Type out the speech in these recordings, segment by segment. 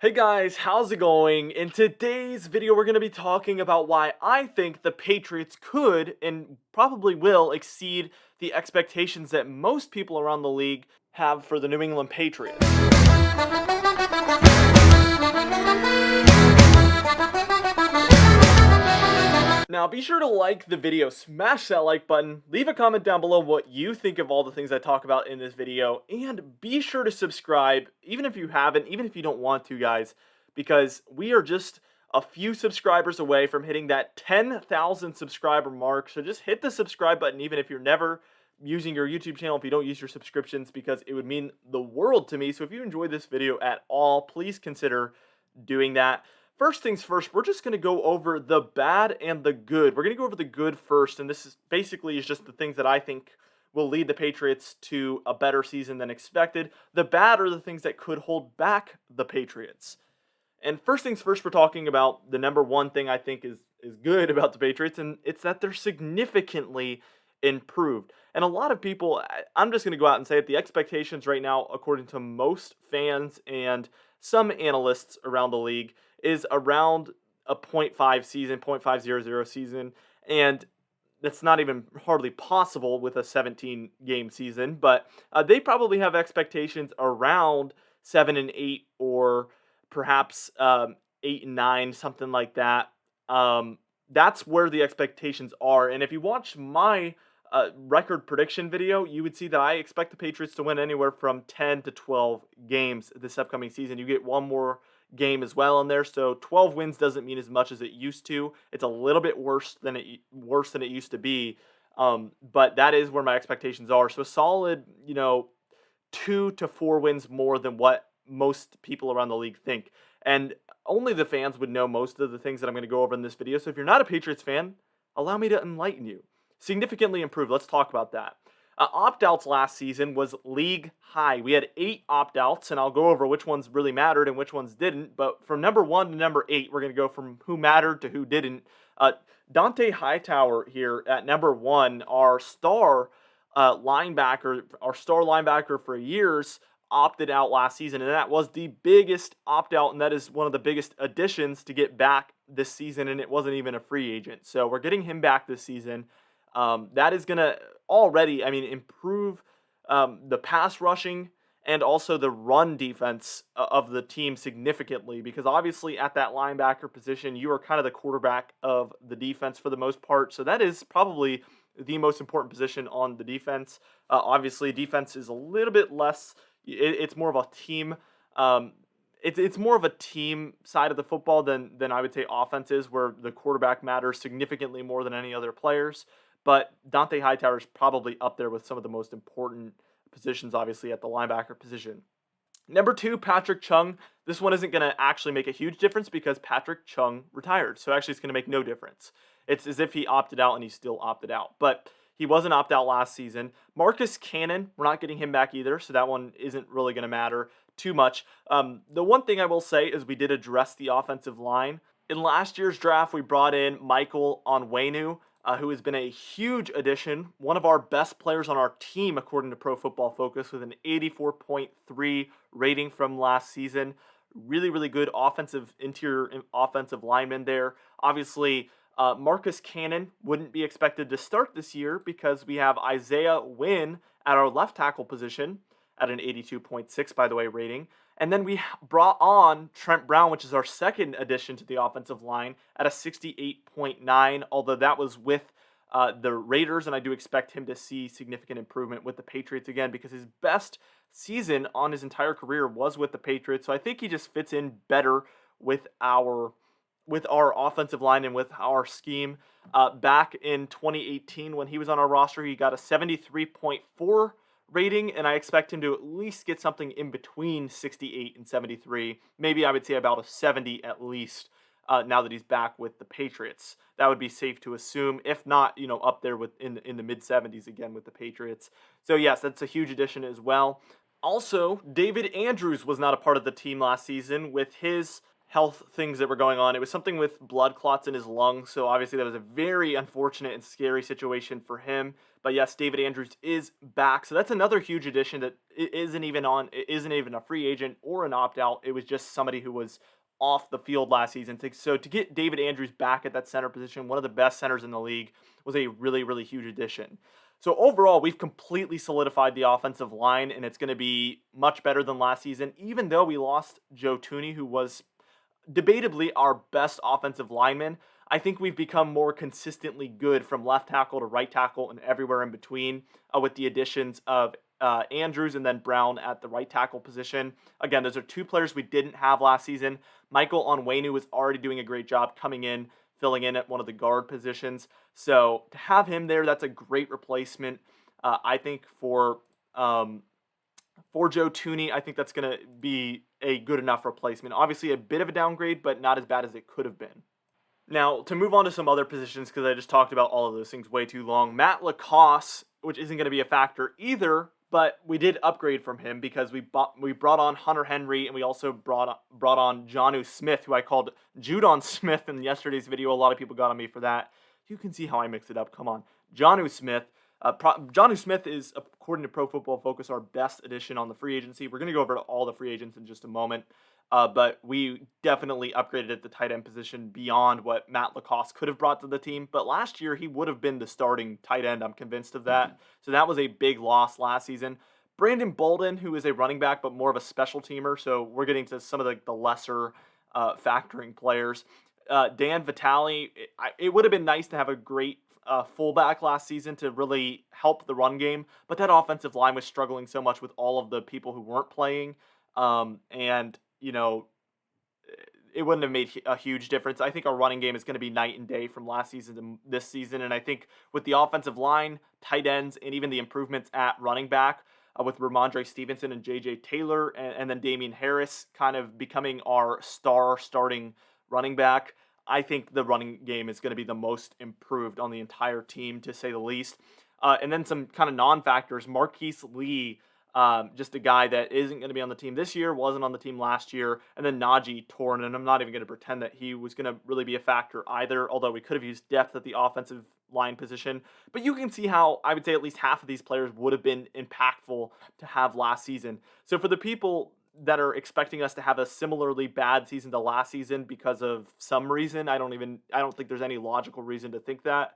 Hey guys, how's it going? In today's video, we're going to be talking about why I think the Patriots could and probably will exceed the expectations that most people around the league have for the New England Patriots. Now, be sure to like the video, smash that like button, leave a comment down below what you think of all the things I talk about in this video, and be sure to subscribe, even if you haven't, even if you don't want to, guys, because we are just a few subscribers away from hitting that 10,000 subscriber mark. So just hit the subscribe button, even if you're never using your YouTube channel, if you don't use your subscriptions, because it would mean the world to me. So if you enjoyed this video at all, please consider doing that. First things first, we're just going to go over the bad and the good. We're going to go over the good first, and this is basically just the things that I think will lead the Patriots to a better season than expected. The bad are the things that could hold back the Patriots. And first things first, we're talking about the number one thing I think is good about the Patriots, and it's that they're significantly improved. And a lot of people, I'm just going to go out and say it, the expectations right now, according to most fans and some analysts around the league, is around a .5 season, .500 season, and that's not even hardly possible with a 17-game season, but they probably have expectations around 7-8 or perhaps 8-9, something like that. That's where the expectations are, and if you watch my record prediction video, you would see that I expect the Patriots to win anywhere from 10 to 12 games this upcoming season. You get one more game as well in there, so 12 wins doesn't mean as much as it used to. It's a little bit worse than it used to be, but that is where my expectations are. So a solid, 2 to 4 wins more than what most people around the league think, and only the fans would know most of the things that I'm going to go over in this video. So if you're not a Patriots fan, allow me to enlighten you. Significantly improved. Let's talk about that. Opt-outs last season was league high. We had 8 opt-outs, and I'll go over which ones really mattered and which ones didn't. But from number 1 to number 8, we're going to go from who mattered to who didn't. Dante Hightower here at number 1, our star linebacker for years, opted out last season, and that was the biggest opt-out, and that is one of the biggest additions to get back this season, and it wasn't even a free agent. So we're getting him back this season. That is going to already, improve the pass rushing and also the run defense of the team significantly, because obviously at that linebacker position, you are kind of the quarterback of the defense for the most part. So that is probably the most important position on the defense. Obviously, defense is a little bit less. It's more of a team. It's more of a team side of the football than I would say offense is, where the quarterback matters significantly more than any other players. But Dante Hightower is probably up there with some of the most important positions, obviously, at the linebacker position. Number 2, Patrick Chung. This one isn't going to actually make a huge difference because Patrick Chung retired. So actually, it's going to make no difference. It's as if he opted out and he still opted out. But he wasn't opt-out last season. Marcus Cannon, we're not getting him back either, so that one isn't really going to matter too much. The one thing I will say is we did address the offensive line. In last year's draft, we brought in Michael Onwenu, who has been a huge addition, one of our best players on our team, according to Pro Football Focus, with an 84.3 rating from last season. Really, really good interior offensive lineman there. Obviously, Marcus Cannon wouldn't be expected to start this year because we have Isaiah Wynn at our left tackle position at an 82.6, by the way, rating. And then we brought on Trent Brown, which is our second addition to the offensive line, at a 68.9, although that was with the Raiders, and I do expect him to see significant improvement with the Patriots again, because his best season on his entire career was with the Patriots. So I think he just fits in better with our offensive line and with our scheme. Back in 2018, when he was on our roster, he got a 73.4 rating, and I expect him to at least get something in between 68 and 73. Maybe I would say about a 70 at least, now that he's back with the Patriots. That would be safe to assume, if not, up there in the mid-70s again with the Patriots. So yes, that's a huge addition as well. Also, David Andrews was not a part of the team last season with his health things that were going on. It was something with blood clots in his lungs, so obviously that was a very unfortunate and scary situation for him. But yes, David Andrews is back, so that's another huge addition that isn't even a free agent or an opt out. It was just somebody who was off the field last season. So to get David Andrews back at that center position, one of the best centers in the league, was a really, really huge addition. So overall, we've completely solidified the offensive line, and it's going to be much better than last season, even though we lost Joe Tooney, who was debatably our best offensive lineman. I think we've become more consistently good from left tackle to right tackle and everywhere in between, with the additions of Andrews and then Brown at the right tackle position. Again, those are two players we didn't have last season. Michael Onwenu was already doing a great job coming in, filling in at one of the guard positions. So to have him there, that's a great replacement. I think for Joe Tooney, I think that's going to be a good enough replacement. Obviously, a bit of a downgrade, but not as bad as it could have been. Now, to move on to some other positions, because I just talked about all of those things way too long, Matt Lacoste, which isn't going to be a factor either, but we did upgrade from him because we brought on Hunter Henry, and we also brought on Jonnu Smith, who I called Judon Smith in yesterday's video. A lot of people got on me for that. You can see how I mix it up. Come on. Jonnu Smith. Jonnu Smith is, according to Pro Football Focus, our best addition on the free agency. We're going to go over to all the free agents in just a moment. But we definitely upgraded at the tight end position beyond what Matt Lacoste could have brought to the team. But last year, he would have been the starting tight end. I'm convinced of that. So that was a big loss last season. Brandon Bolden, who is a running back, but more of a special teamer. So we're getting to some of the lesser factoring players. Dan Vitale, it would have been nice to have a great fullback last season to really help the run game. But that offensive line was struggling so much with all of the people who weren't playing. And it wouldn't have made a huge difference. I think our running game is going to be night and day from last season to this season. And I think with the offensive line, tight ends, and even the improvements at running back with Ramondre Stevenson and J.J. Taylor and then Damian Harris kind of becoming our starting running back, I think the running game is going to be the most improved on the entire team, to say the least. And then some kind of non-factors. Marquise Lee, just a guy that isn't going to be on the team this year, wasn't on the team last year. And then Najee Torn, and I'm not even going to pretend that he was going to really be a factor either, although we could have used depth at the offensive line position. But you can see how I would say at least half of these players would have been impactful to have last season. So for the people that are expecting us to have a similarly bad season to last season because of some reason, I don't think there's any logical reason to think that.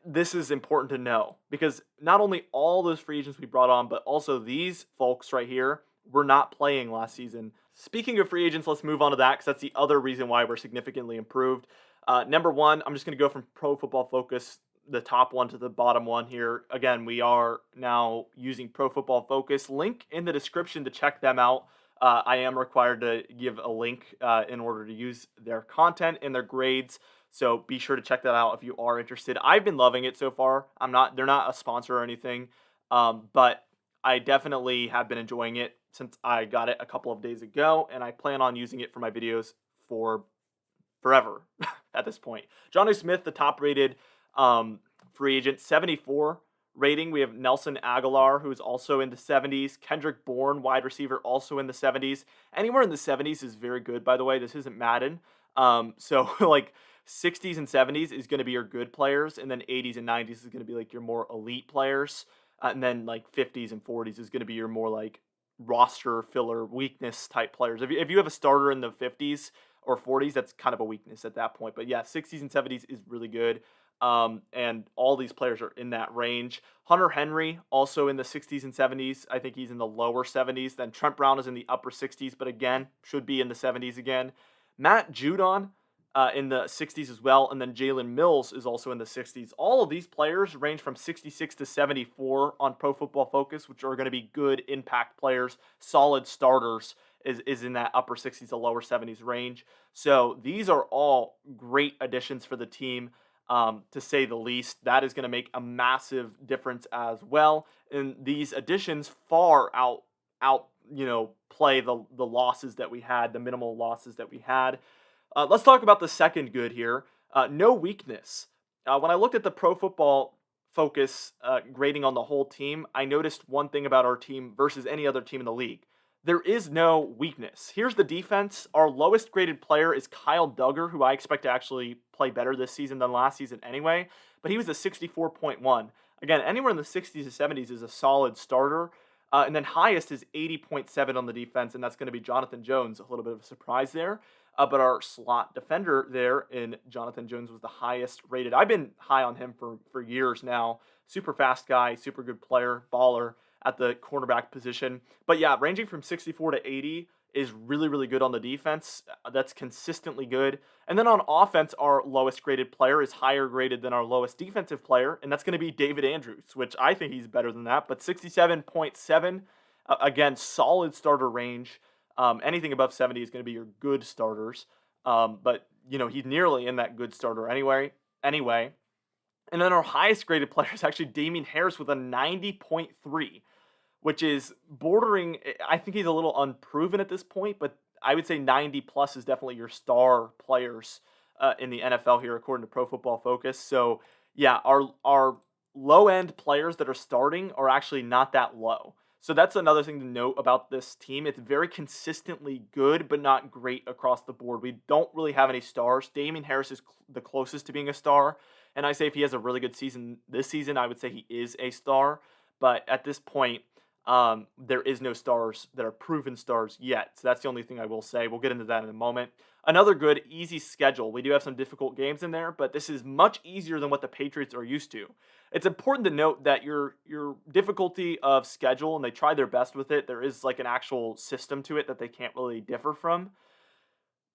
This is important to know because not only all those free agents we brought on, but also these folks right here were not playing last season. Speaking of free agents, let's move on to that because that's the other reason why we're significantly improved. Number one, I'm just going to go from Pro Football Focus, the top one to the bottom one here. Again, we are now using Pro Football Focus. Link in the description to check them out. I am required to give a link in order to use their content and their grades. So be sure to check that out if you are interested. I've been loving it so far. They're not a sponsor or anything, but I definitely have been enjoying it since I got it a couple of days ago, and I plan on using it for my videos for forever at this point. Jonnu Smith, the top-rated free agent, 74 rating. We have Nelson Aguilar, who is also in the 70s. Kendrick Bourne, wide receiver, also in the 70s. Anywhere in the 70s is very good, by the way. This isn't Madden. So like 60s and 70s is going to be your good players, and then 80s and 90s is going to be like your more elite players, and then like 50s and 40s is going to be your more like roster filler weakness type players. If you have a starter in the 50s or 40s, that's kind of a weakness at that point. But yeah, 60s and 70s is really good. And all these players are in that range. Hunter Henry, also in the 60s and 70s. I think he's in the lower 70s. Then Trent Brown is in the upper 60s, but again, should be in the 70s again. Matt Judon in the 60s as well. And then Jalen Mills is also in the 60s. All of these players range from 66 to 74 on Pro Football Focus, which are going to be good impact players, solid starters. Is in that upper 60s to lower 70s range. So these are all great additions for the team, to say the least. That is going to make a massive difference as well. And these additions far out play the losses that we had, the minimal losses that we had. Let's talk about the second good here. No weakness. When I looked at the Pro Football Focus grading on the whole team, I noticed one thing about our team versus any other team in the league. there is no weakness. Here's the defense. Our lowest graded player is Kyle Duggar, who I expect to actually play better this season than last season anyway, but he was a 64.1. Again, anywhere in the 60s to 70s is a solid starter. And then highest is 80.7 on the defense, and that's going to be Jonathan Jones. A little bit of a surprise there. But our slot defender there in Jonathan Jones was the highest rated. I've been high on him for years now. Super fast guy, super good player, baller at the cornerback position. But yeah, ranging from 64 to 80 is really, really good on the defense. That's consistently good. And then on offense, our lowest graded player is higher graded than our lowest defensive player, and that's going to be David Andrews, which I think he's better than that. But 67.7, again, solid starter range. Anything above 70 is going to be your good starters. But he's nearly in that good starter anyway. And then our highest graded player is actually Damien Harris with a 90.3, which is bordering. I think he's a little unproven at this point, but I would say 90 plus is definitely your star players in the NFL here, according to Pro Football Focus. So yeah, our low end players that are starting are actually not that low. So that's another thing to note about this team. It's very consistently good, but not great across the board. We don't really have any stars. Damien Harris is the closest to being a star. And I say if he has a really good season this season, I would say he is a star. But at this point, there is no stars that are proven stars yet. So that's the only thing I will say. We'll get into that in a moment. Another good, easy schedule. We do have some difficult games in there, but this is much easier than what the Patriots are used to. It's important to note that your difficulty of schedule, and they try their best with it, there is like an actual system to it that they can't really differ from.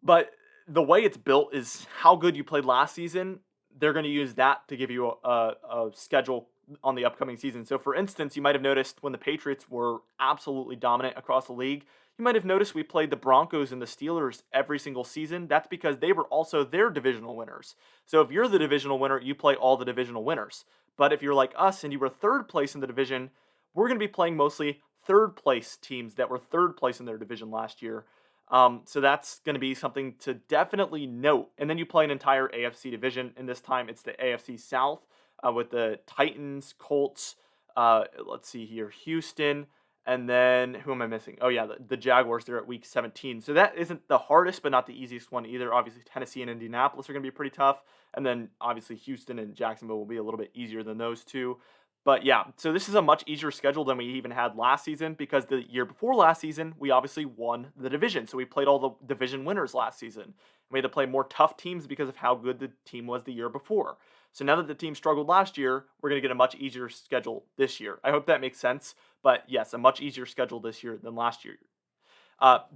But the way it's built is how good you played last season. They're going to use that to give you a schedule on the upcoming season. So, for instance, you might have noticed when the Patriots were absolutely dominant across the league, you might have noticed we played the Broncos and the Steelers every single season. That's because they were also their divisional winners. So, if you're the divisional winner, you play all the divisional winners. But if you're like us and you were third place in the division, we're going to be playing mostly third place teams that were third place in their division last year. So that's going to be something to definitely note. And then you play an entire AFC division, and this time it's the AFC South with the Titans, Colts, let's see here, Houston, and then who am I missing? Oh yeah, the Jaguars. They're at week 17. So that isn't the hardest, but not the easiest one either. Obviously, Tennessee and Indianapolis are going to be pretty tough, and then obviously Houston and Jacksonville will be a little bit easier than those two. But yeah, so this is a much easier schedule than we even had last season because the year before last season, we obviously won the division. So we played all the division winners last season. We had to play more tough teams because of how good the team was the year before. So now that the team struggled last year, we're going to get a much easier schedule this year. I hope that makes sense. But yes, a much easier schedule this year than last year.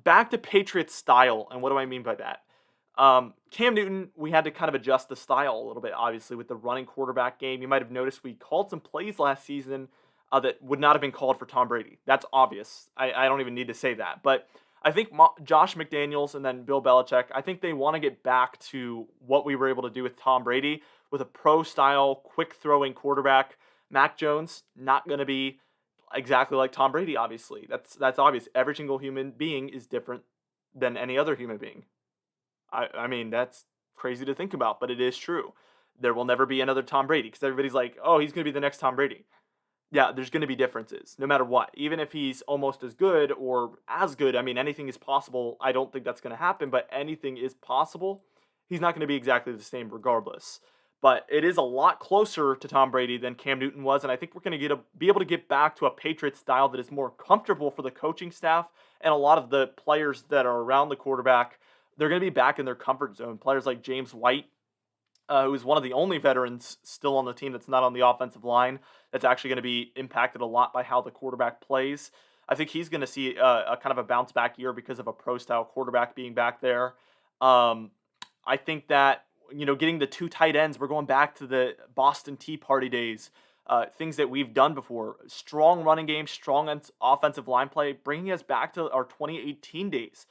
Back to Patriots style, and what do I mean by that? Cam Newton, we had to kind of adjust the style a little bit, obviously, with the running quarterback game. You might have noticed we called some plays last season that would not have been called for Tom Brady. That's obvious. I don't even need to say that. But I think Josh McDaniels and then Bill Belichick, I think they want to get back to what we were able to do with Tom Brady with a pro-style, quick-throwing quarterback. Mac Jones, not going to be exactly like Tom Brady, obviously. That's obvious. Every single human being is different than any other human being. I mean, that's crazy to think about, but it is true. There will never be another Tom Brady because everybody's like, oh, he's going to be the next Tom Brady. Yeah, there's going to be differences no matter what. Even if he's almost as good or as good, I mean, anything is possible. I don't think that's going to happen, but anything is possible. He's not going to be exactly the same regardless. But it is a lot closer to Tom Brady than Cam Newton was, and I think we're going to be able to get back to a Patriots style that is more comfortable for the coaching staff and a lot of the players that are around the quarterback. They're going to be back in their comfort zone. Players like James White, who is one of the only veterans still on the team that's not on the offensive line, that's actually going to be impacted a lot by how the quarterback plays. I think he's going to see a kind of a bounce back year because of a pro-style quarterback being back there. I think that, getting the two tight ends, we're going back to the Boston Tea Party days, things that we've done before. Strong running game, strong offensive line play, bringing us back to our 2018 days.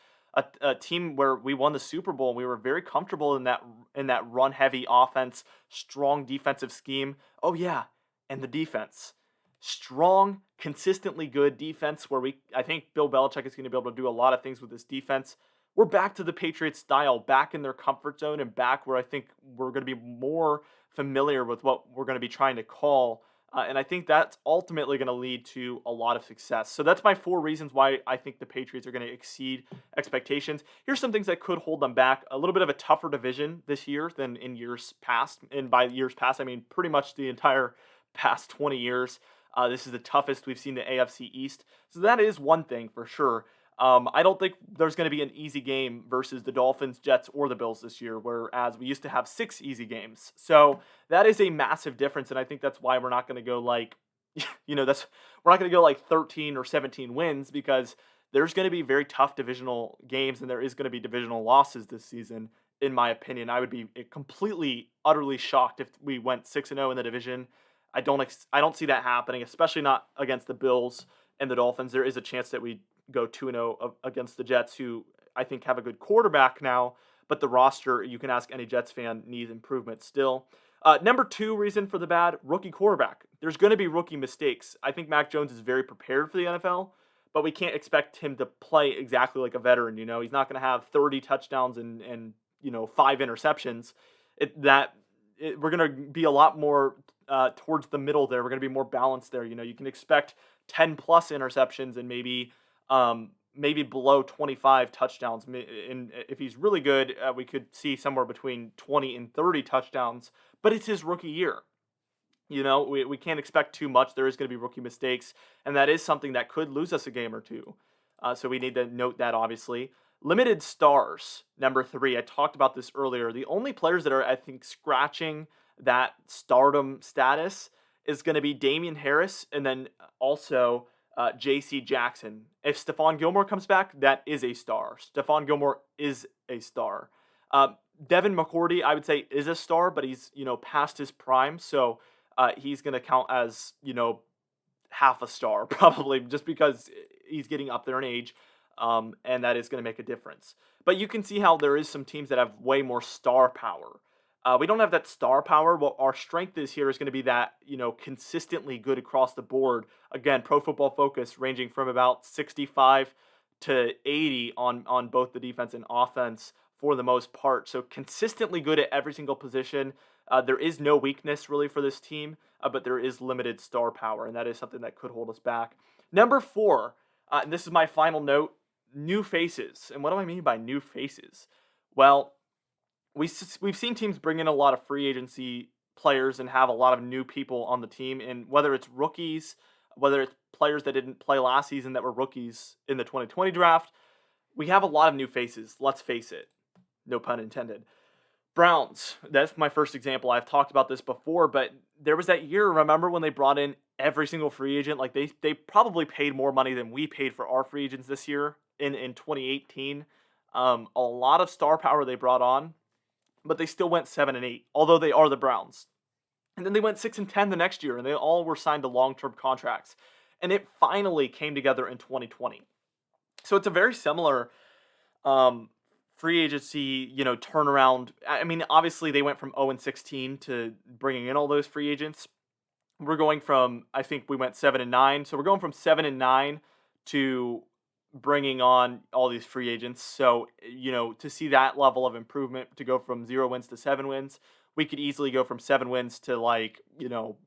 A team where we won the Super Bowl and we were very comfortable in that run heavy offense, strong defensive scheme. Oh yeah, and the defense. Strong, consistently good defense where I think Bill Belichick is going to be able to do a lot of things with this defense. We're back to the Patriots style, back in their comfort zone and back where I think we're going to be more familiar with what we're going to be trying to call And I think that's ultimately going to lead to a lot of success. So that's my 4 reasons why I think the Patriots are going to exceed expectations. Here's some things that could hold them back. A little bit of a tougher division this year than in years past. And by years past, I mean pretty much the entire past 20 years. This is the toughest we've seen the AFC East. So that is one thing for sure. I don't think there's going to be an easy game versus the Dolphins, Jets, or the Bills this year, whereas we used to have 6 easy games. So that is a massive difference, and I think that's why we're not going to go like, that's we're not going to go like 13 or 17 wins because there's going to be very tough divisional games, and there is going to be divisional losses this season. In my opinion, I would be completely, utterly shocked if we went 6-0 in the division. I don't see that happening, especially not against the Bills and the Dolphins. There is a chance that we go 2-0 against the Jets, who I think have a good quarterback now, but the roster, you can ask any Jets fan, needs improvement still. Number 2 reason for the bad, rookie quarterback. There's going to be rookie mistakes. I think Mac Jones is very prepared for the NFL, but we can't expect him to play exactly like a veteran. He's not going to have 30 touchdowns and 5 interceptions. We're going to be a lot more towards the middle there. We're going to be more balanced there. You can expect 10 plus interceptions and maybe below 25 touchdowns. And if he's really good, we could see somewhere between 20 and 30 touchdowns. But it's his rookie year. We can't expect too much. There is going to be rookie mistakes, and that is something that could lose us a game or two. So we need to note that, obviously. Limited stars, number 3. I talked about this earlier. The only players that are, I think, scratching that stardom status is going to be Damian Harris and then also J.C. Jackson. If Stephon Gilmore comes back, that is a star. Stephon Gilmore is a star. Devin McCourty, I would say, is a star, but he's, past his prime. So he's going to count as, half a star probably just because he's getting up there in age. And that is going to make a difference. But you can see how there is some teams that have way more star power. We don't have that star power. What our strength is here is going to be that, consistently good across the board. Again, Pro Football Focus ranging from about 65 to 80 on both the defense and offense for the most part. So consistently good at every single position. There is no weakness really for this team, but there is limited star power, and that is something that could hold us back. Number 4, and this is my final note, new faces. And what do I mean by new faces? Well, we've seen teams bring in a lot of free agency players and have a lot of new people on the team, and whether it's rookies, whether it's players that didn't play last season that were rookies in the 2020 draft, we have a lot of new faces. Let's face it. No pun intended. Browns, that's my first example. I've talked about this before, but there was that year, remember when they brought in every single free agent? Like they probably paid more money than we paid for our free agents this year in 2018. A lot of star power they brought on, but they still went 7-8, although they are the Browns. And then they went 6-10 the next year, and they all were signed to long-term contracts. And it finally came together in 2020. So it's a very similar free agency, turnaround. I mean, obviously they went from 0-16 to bringing in all those free agents. We're going from, I think we went 7-9. So we're going from 7-9 to bringing on all these free agents. So, to see that level of improvement, to go from 0 wins to 7 wins, we could easily go from 7 wins to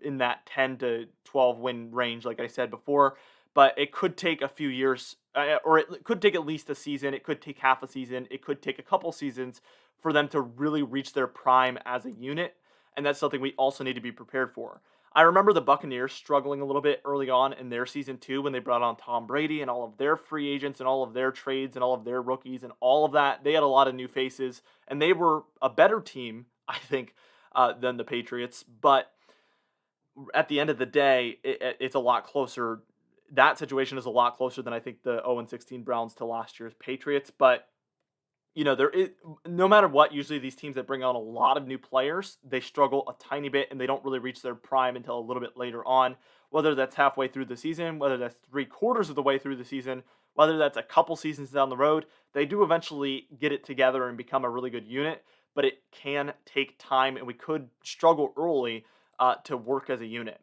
in that 10 to 12 win range, like I said before. But it could take a few years, or it could take at least a season. It could take half a season. It could take a couple seasons for them to really reach their prime as a unit. And that's something we also need to be prepared for. I remember the Buccaneers struggling a little bit early on in their season 2 when they brought on Tom Brady and all of their free agents and all of their trades and all of their rookies and all of that. They had a lot of new faces, and they were a better team, I think, than the Patriots. But at the end of the day, it's a lot closer. That situation is a lot closer than I think the 0-16 Browns to last year's Patriots. But there is, no matter what, usually these teams that bring on a lot of new players, they struggle a tiny bit and they don't really reach their prime until a little bit later on, whether that's halfway through the season, whether that's 3/4 of the way through the season, whether that's a couple seasons down the road. They do eventually get it together and become a really good unit, but it can take time and we could struggle early to work as a unit.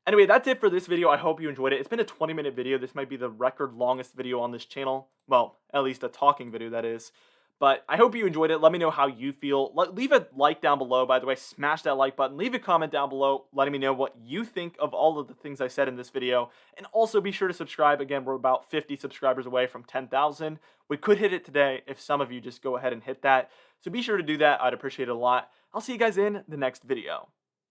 Anyway, that's it for this video. I hope you enjoyed it. It's been a 20-minute video. This might be the record longest video on this channel. Well, at least a talking video, that is. But I hope you enjoyed it. Let me know how you feel. Leave a like down below, by the way. Smash that like button. Leave a comment down below letting me know what you think of all of the things I said in this video. And also be sure to subscribe. Again, we're about 50 subscribers away from 10,000. We could hit it today if some of you just go ahead and hit that. So be sure to do that. I'd appreciate it a lot. I'll see you guys in the next video.